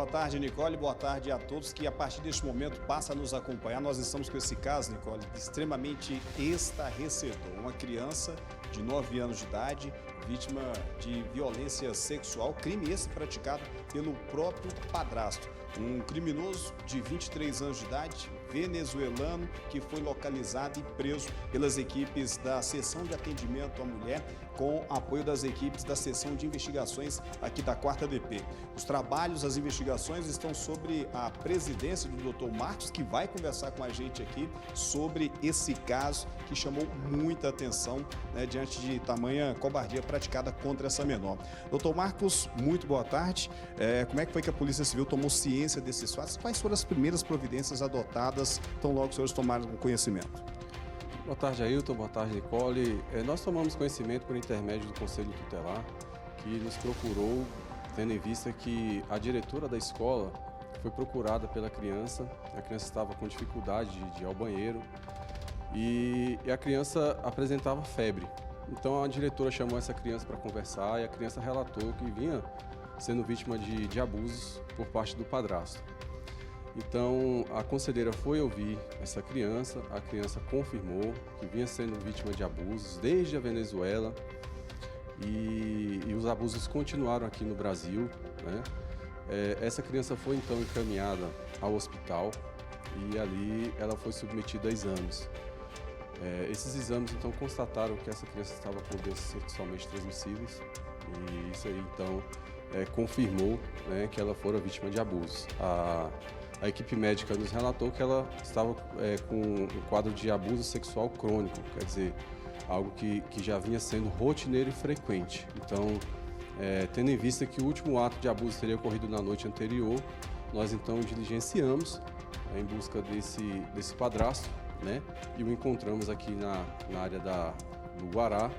Boa tarde, Nicole. Boa tarde a todos que a partir deste momento passam a nos acompanhar. Nós estamos com esse caso, Nicole, extremamente estarrecedor. Uma criança de 9 anos de idade, vítima de violência sexual, crime esse praticado pelo próprio padrasto. Um criminoso de 23 anos de idade, venezuelano, que foi localizado e preso pelas equipes da Seção de Atendimento à Mulher, com apoio das equipes da Seção de Investigações aqui da 4ª DP. Os trabalhos, as investigações estão sobre a presidência do Dr. Marcos, que vai conversar com a gente aqui sobre esse caso que chamou muita atenção, né, diante de tamanha covardia praticada contra essa menor. Dr. Marcos, muito boa tarde. Como é que foi que a Polícia Civil tomou ciência desses fatos? Quais foram as primeiras providências adotadas tão logo os senhores tomaram conhecimento? Boa tarde, Ailton. Boa tarde, Nicole. Nós tomamos conhecimento por intermédio do Conselho Tutelar, que nos procurou, tendo em vista que a diretora da escola foi procurada pela criança. A criança estava com dificuldade de ir ao banheiro e a criança apresentava febre. Então a diretora chamou essa criança para conversar e a criança relatou que vinha sendo vítima de abusos por parte do padrasto. Então a conselheira foi ouvir essa criança, a criança confirmou que vinha sendo vítima de abusos desde a Venezuela e os abusos continuaram aqui no Brasil, né? Essa criança foi então encaminhada ao hospital e ali ela foi submetida a exames. Esses exames então constataram que essa criança estava com doenças sexualmente transmissíveis e isso aí então confirmou, né, que ela fora vítima de abusos. A equipe médica nos relatou que ela estava com um quadro de abuso sexual crônico, quer dizer, algo que já vinha sendo rotineiro e frequente. Então, tendo em vista que o último ato de abuso teria ocorrido na noite anterior, nós então diligenciamos em busca desse padrasto, né, e o encontramos aqui na área do Guará,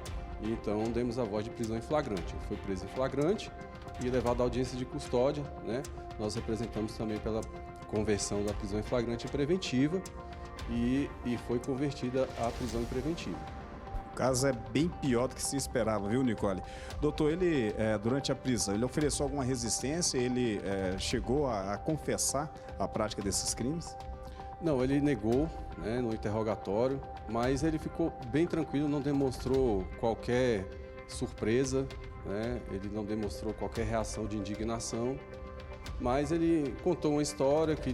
e então demos a voz de prisão em flagrante. Ele foi preso em flagrante e levado à audiência de custódia, né? Nós representamos também pela conversão da prisão em flagrante em preventiva e foi convertida à prisão em preventiva. O caso é bem pior do que se esperava, viu, Nicole? Doutor, ele, durante a prisão, ele ofereceu alguma resistência? Ele chegou a confessar a prática desses crimes? Não, ele negou, né, no interrogatório, mas ele ficou bem tranquilo, não demonstrou qualquer surpresa, né? Ele não demonstrou qualquer reação de indignação, mas ele contou uma história que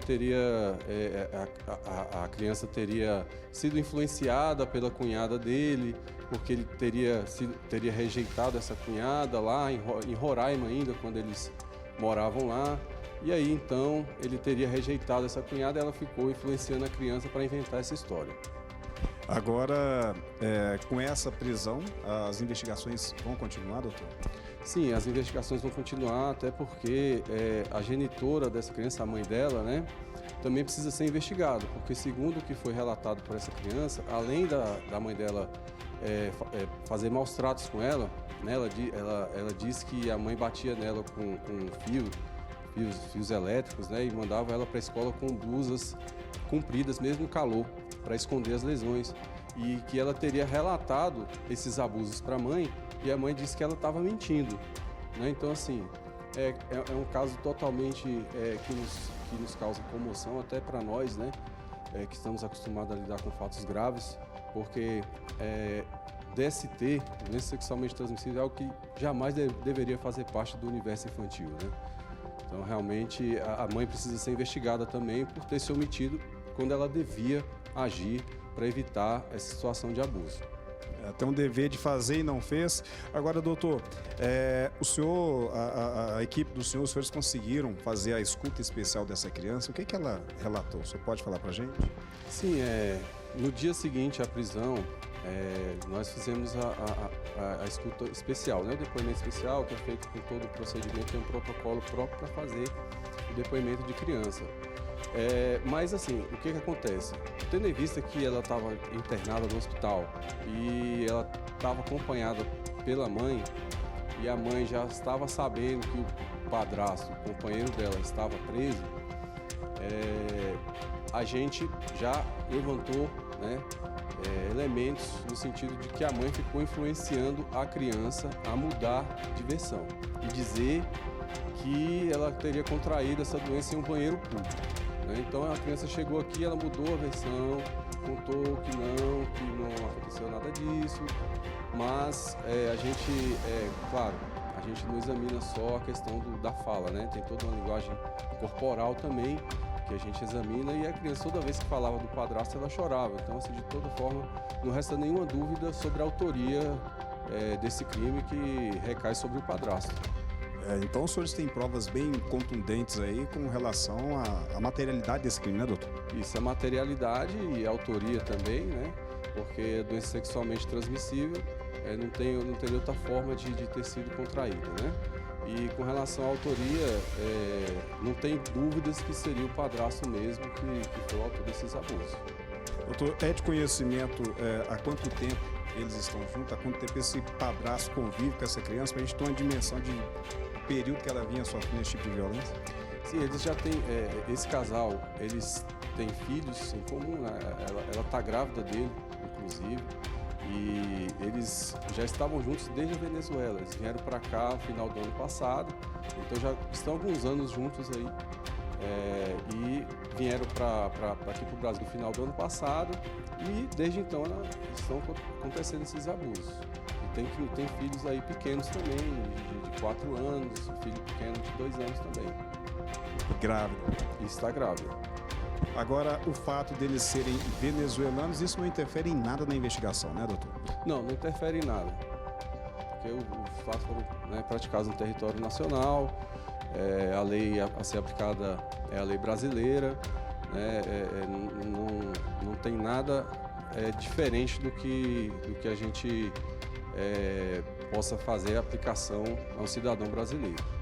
a criança teria sido influenciada pela cunhada dele, porque ele teria rejeitado essa cunhada lá em Roraima ainda, quando eles moravam lá. E aí então ele teria rejeitado essa cunhada e ela ficou influenciando a criança para inventar essa história. Agora, com essa prisão, as investigações vão continuar, doutor? Sim, as investigações vão continuar, até porque a genitora dessa criança, a mãe dela, né, também precisa ser investigada, porque segundo o que foi relatado por essa criança, além da mãe dela fazer maus tratos com ela, né, ela disse que a mãe batia nela com fios elétricos, né, e mandava ela para a escola com blusas compridas, mesmo no calor, para esconder as lesões, e que ela teria relatado esses abusos para a mãe, e a mãe disse que ela estava mentindo, né? Então, assim, é um caso totalmente que nos causa comoção, até para nós, né, que estamos acostumados a lidar com fatos graves, porque DST, doença sexualmente transmissível, é algo que jamais deveria fazer parte do universo infantil, né? Então, realmente, a mãe precisa ser investigada também por ter se omitido quando ela devia agir para evitar essa situação de abuso. Tem um dever de fazer e não fez. Agora, doutor, o senhor, a equipe do senhor, os senhores conseguiram fazer a escuta especial dessa criança? O que ela relatou? O senhor pode falar para a gente? Sim, no dia seguinte à prisão, nós fizemos a escuta especial, né? O depoimento especial, que é feito com todo o procedimento, tem um protocolo próprio para fazer o depoimento de criança. Mas assim, o que acontece? Tendo em vista que ela estava internada no hospital e ela estava acompanhada pela mãe, e a mãe já estava sabendo que o padrasto, o companheiro dela, estava preso, a gente já levantou, né, elementos no sentido de que a mãe ficou influenciando a criança a mudar de versão e dizer que ela teria contraído essa doença em um banheiro público, né? Então a criança chegou aqui, ela mudou a versão, contou que não aconteceu nada disso, mas claro, a gente não examina só a questão da fala, né? Tem toda uma linguagem corporal também que a gente examina, e a criança, toda vez que falava do padrasto, ela chorava. Então, assim, de toda forma, não resta nenhuma dúvida sobre a autoria desse crime que recai sobre o padrasto. Então os senhores têm provas bem contundentes aí com relação à materialidade desse crime, né, doutor? Isso, a materialidade e a autoria também, né? Porque a doença sexualmente transmissível não teria outra forma de ter sido contraída, né? E com relação à autoria, não tem dúvidas que seria o padrasto mesmo que foi o autor desses abusos. Doutor, é de conhecimento há quanto tempo eles estão juntos, há quanto tempo esse padrasto convive com essa criança, para a gente ter uma dimensão de período que ela vinha sofrendo esse tipo de violência? Sim, eles já têm, esse casal, eles têm filhos em comum, né? Ela está grávida dele, inclusive, e eles já estavam juntos desde a Venezuela. Eles vieram para cá no final do ano passado, então já estão alguns anos juntos aí, e vieram aqui para o Brasil no final do ano passado, e desde então estão acontecendo esses abusos. E tem filhos aí pequenos também, de 4 anos, filho pequeno de 2 anos também. Grávida. E está grávida. Agora, o fato deles serem venezuelanos, isso não interfere em nada na investigação, né, doutor? Não interfere em nada, porque os fatos foram praticados no território nacional, a lei a ser aplicada é a lei brasileira, né? Não tem nada diferente do que a gente possa fazer a aplicação a um cidadão brasileiro.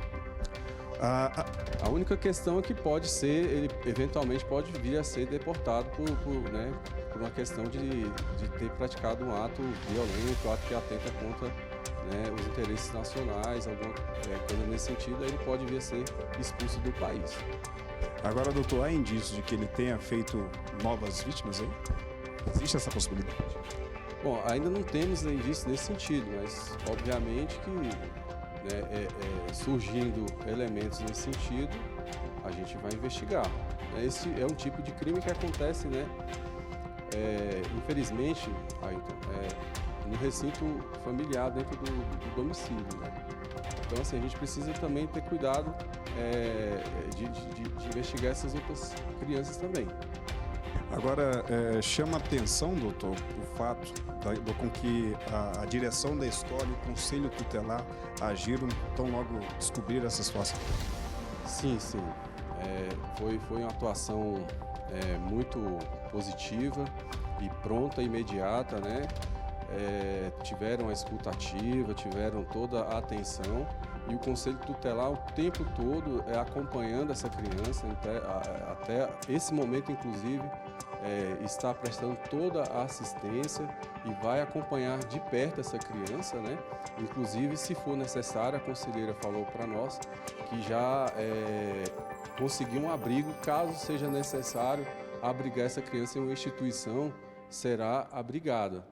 A única questão é que ele eventualmente pode vir a ser deportado por uma questão de ter praticado um ato violento, um ato que atenta contra os interesses nacionais, alguma coisa nesse sentido, aí ele pode vir a ser expulso do país. Agora, doutor, há indícios de que ele tenha feito novas vítimas aí? Existe essa possibilidade? Bom, ainda não temos indícios nesse sentido, mas obviamente que surgindo elementos nesse sentido, a gente vai investigar. Esse é um tipo de crime que acontece, infelizmente, Ailton, no recinto familiar, dentro do domicílio, né? Então, assim, a gente precisa também ter cuidado de investigar essas outras crianças também. Agora, chama a atenção, doutor, o fato com que a direção da escola e o conselho tutelar agiram tão logo descobriram essa situação. Sim. Foi uma atuação muito positiva e pronta, imediata, né? Tiveram a escuta ativa, tiveram toda a atenção, e o conselho tutelar o tempo todo acompanhando essa criança, até esse momento, inclusive, está prestando toda a assistência e vai acompanhar de perto essa criança, né? Inclusive, se for necessário, a conselheira falou para nós que já conseguiu um abrigo, caso seja necessário abrigar essa criança em uma instituição, será abrigada.